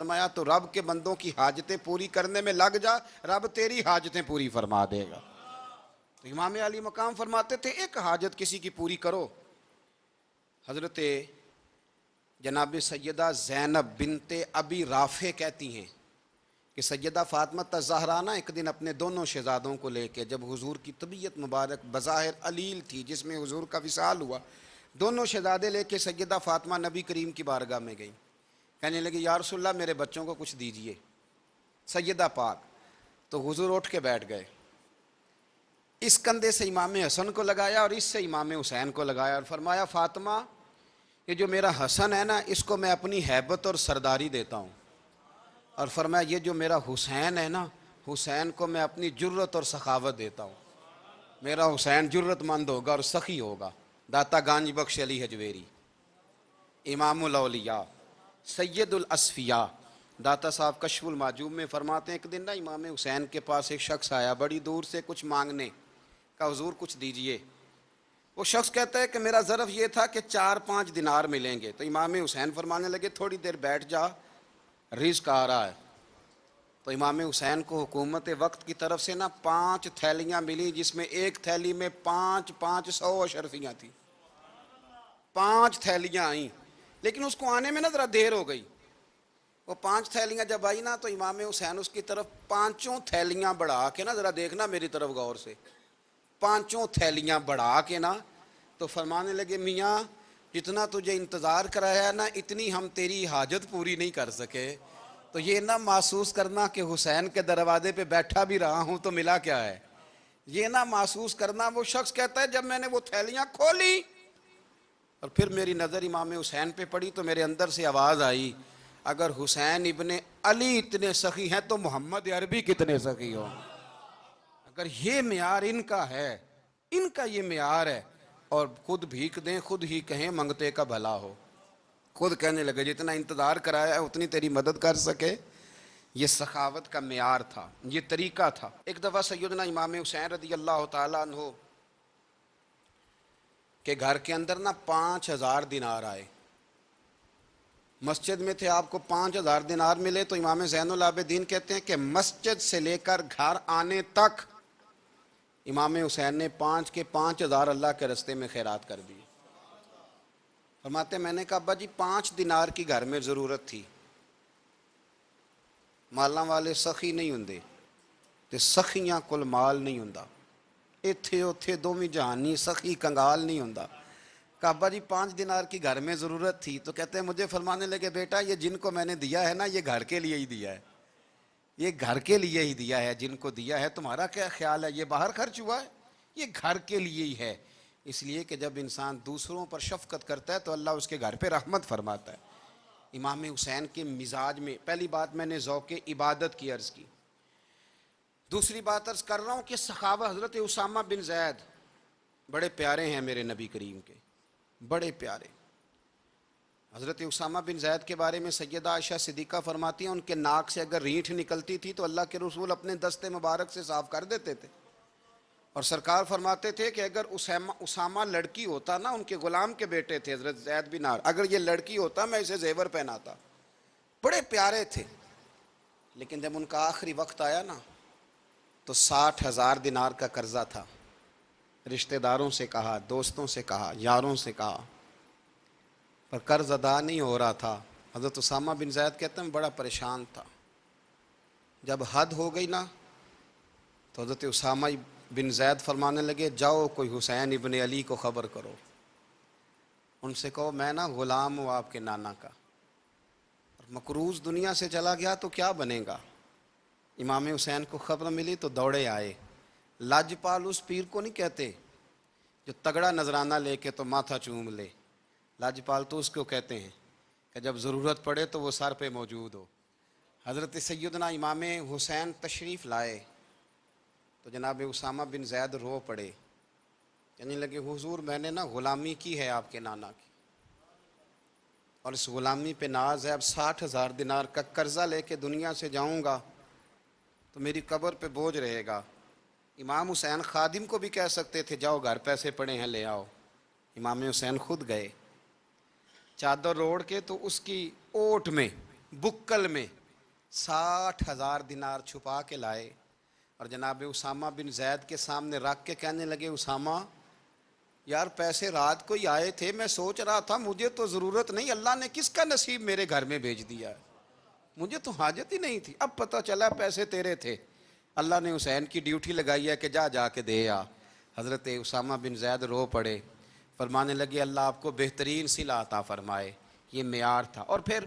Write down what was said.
فرمایا تو رب کے بندوں کی حاجتیں پوری کرنے میں لگ جا، رب تیری حاجتیں پوری فرما دے گا۔ تو امام علی مقام فرماتے تھے ایک حاجت کسی کی پوری کرو۔ حضرت جناب سیدہ زینب بنت ابی رافع کہتی ہیں کہ سیدہ فاطمہ الزہرا نا ایک دن اپنے دونوں شہزادوں کو لے کے، جب حضور کی طبیعت مبارک بظاہر علیل تھی جس میں حضور کا وصال ہوا، دونوں شہزادے لے کے سیدہ فاطمہ نبی کریم کی بارگاہ میں گئیں، کہنے لگے یا رسول اللہ میرے بچوں کو کچھ دیجئے سیدہ پاک۔ تو حضور اٹھ کے بیٹھ گئے، اس کندھے سے امام حسن کو لگایا اور اس سے امام حسین کو لگایا اور فرمایا فاطمہ یہ جو میرا حسن ہے نا اس کو میں اپنی ہیبت اور سرداری دیتا ہوں، اور فرمایا یہ جو میرا حسین ہے نا حسین کو میں اپنی جرت اور سخاوت دیتا ہوں، میرا حسین جرت مند ہوگا اور سخی ہوگا۔ داتا گانج بخش علی حجویری، امام الاولیاء، سید الاصفیاء، داتا صاحب کشف المعجوب میں فرماتے ہیں ایک دن نا امام حسین کے پاس ایک شخص آیا بڑی دور سے کچھ مانگنے کا، حضور کچھ دیجئے۔ وہ شخص کہتا ہے کہ میرا ظرف یہ تھا کہ 4-5 دینار ملیں گے۔ تو امام حسین فرمانے لگے تھوڑی دیر بیٹھ جا، رزق آ رہا ہے۔ تو امام حسین کو حکومت وقت کی طرف سے نا 5 تھیلیاں ملی جس میں ایک تھیلی میں 500 اشرفیاں تھیں، 5 تھیلیاں آئیں، لیکن اس کو آنے میں نا ذرا دیر ہو گئی۔ وہ 5 تھیلیاں جب آئی نا تو امام حسین اس کی طرف 5 تھیلیاں بڑھا کے نا، ذرا دیکھنا میری طرف غور سے، 5 تھیلیاں بڑھا کے نا تو فرمانے لگے میاں جتنا تجھے انتظار کرایا ہے نا اتنی ہم تیری حاجت پوری نہیں کر سکے، تو یہ نہ محسوس کرنا کہ حسین کے دروازے پہ بیٹھا بھی رہا ہوں تو ملا کیا ہے، یہ نہ محسوس کرنا۔ وہ شخص کہتا ہے جب میں نے وہ تھیلیاں کھولی اور پھر میری نظر امام حسین پہ پڑی تو میرے اندر سے آواز آئی اگر حسین ابن علی اتنے سخی ہیں تو محمد عربی کتنے سخی ہوں۔ اگر یہ معیار ان کا ہے، ان کا یہ معیار ہے، اور خود بھیک دیں خود ہی کہیں منگتے کا بھلا ہو، خود کہنے لگے جتنا انتظار کرایا ہے اتنی تیری مدد کر سکے۔ یہ سخاوت کا معیار تھا، یہ طریقہ تھا۔ ایک دفعہ سیدنا امام حسین رضی اللہ تعالیٰ عنہ کہ گھر کے اندر نا 5000 دینار آئے، مسجد میں تھے، آپ کو 5000 دینار ملے تو امام زین العابدین کہتے ہیں کہ مسجد سے لے کر گھر آنے تک امام حسین نے 5000 اللہ کے رستے میں خیرات کر دی۔ فرماتے میں نے کہا ابا جی 5 دینار کی گھر میں ضرورت تھی، مالاں والے سخی نہیں ہوندے تے سخیاں کل مال نہیں ہوندا، ایتھے اوتھے دومی جہانی سخی کنگال نہیں ہوندا۔ کہا ابا جی 5 دینار کی گھر میں ضرورت تھی، تو کہتے ہیں مجھے فرمانے لگے بیٹا یہ جن کو میں نے دیا ہے نا یہ گھر کے لیے ہی دیا ہے، یہ گھر کے لیے ہی دیا ہے، جن کو دیا ہے تمہارا کیا خیال ہے یہ باہر خرچ ہوا ہے، یہ گھر کے لیے ہی ہے۔ اس لیے کہ جب انسان دوسروں پر شفقت کرتا ہے تو اللہ اس کے گھر پہ رحمت فرماتا ہے۔ امام حسین کے مزاج میں پہلی بات میں نے ذوق عبادت کی عرض کی، دوسری بات عرض کر رہا ہوں کہ سخاوت حضرت اسامہ بن زید بڑے پیارے ہیں میرے نبی کریم کے، بڑے پیارے۔ حضرت اسامہ بن زید کے بارے میں سیدہ عائشہ صدیقہ فرماتی ہیں ان کے ناک سے اگر رینٹھ نکلتی تھی تو اللہ کے رسول اپنے دستے مبارک سے صاف کر دیتے تھے، اور سرکار فرماتے تھے کہ اگر اسامہ لڑکی ہوتا نا، ان کے غلام کے بیٹے تھے حضرت زید بن عار، اگر یہ لڑکی ہوتا میں اسے زیور پہناتا۔ بڑے پیارے تھے، لیکن جب ان کا آخری وقت آیا نا تو 60,000 دینار کا قرضہ تھا، رشتہ داروں سے کہا، دوستوں سے کہا، یاروں سے کہا، پر قرض ادا نہیں ہو رہا تھا۔ حضرت اسامہ بن زید کہتے ہیں بڑا پریشان تھا، جب حد ہو گئی نا تو حضرت اسامہ بن زید فرمانے لگے جاؤ کوئی حسین ابن علی کو خبر کرو، ان سے کہو میں نا غلام ہوں آپ کے نانا کا، اور مقروض دنیا سے چلا گیا تو کیا بنے گا۔ امام حسین کو خبر ملی تو دوڑے آئے۔ لاجپال اس پیر کو نہیں کہتے جو تگڑا نذرانہ لے کے تو ماتھا چوم لے، لاجپال تو اس کو کہتے ہیں کہ جب ضرورت پڑے تو وہ سر پہ موجود ہو۔ حضرت سیدنا امام حسین تشریف لائے تو جناب اسامہ بن زید رو پڑے، کہنے لگے حضور میں نے نا غلامی کی ہے آپ کے نانا کی، اور اس غلامی پہ ناز ہے، اب 60,000 دینار کا قرضہ لے کے دنیا سے جاؤں گا تو میری قبر پہ بوجھ رہے گا۔ امام حسین خادم کو بھی کہہ سکتے تھے جاؤ گھر پیسے پڑے ہیں لے آؤ، امام حسین خود گئے، چادر اوڑھ کے تو اس کی اوٹ میں بکل میں 60,000 دینار چھپا کے لائے اور جناب اسامہ بن زید کے سامنے رکھ کے کہنے لگے اسامہ یار پیسے رات کو ہی آئے تھے، میں سوچ رہا تھا مجھے تو ضرورت نہیں، اللہ نے کس کا نصیب میرے گھر میں بھیج دیا ہے، مجھے تو حاجت ہی نہیں تھی، اب پتہ چلا پیسے تیرے تھے، اللہ نے حسین کی ڈیوٹی لگائی ہے کہ جا کے دے آ۔ حضرت اسامہ بن زید رو پڑے، فرمانے لگے اللہ آپ کو بہترین صلہ عطا فرمائے، یہ معیار تھا۔ اور پھر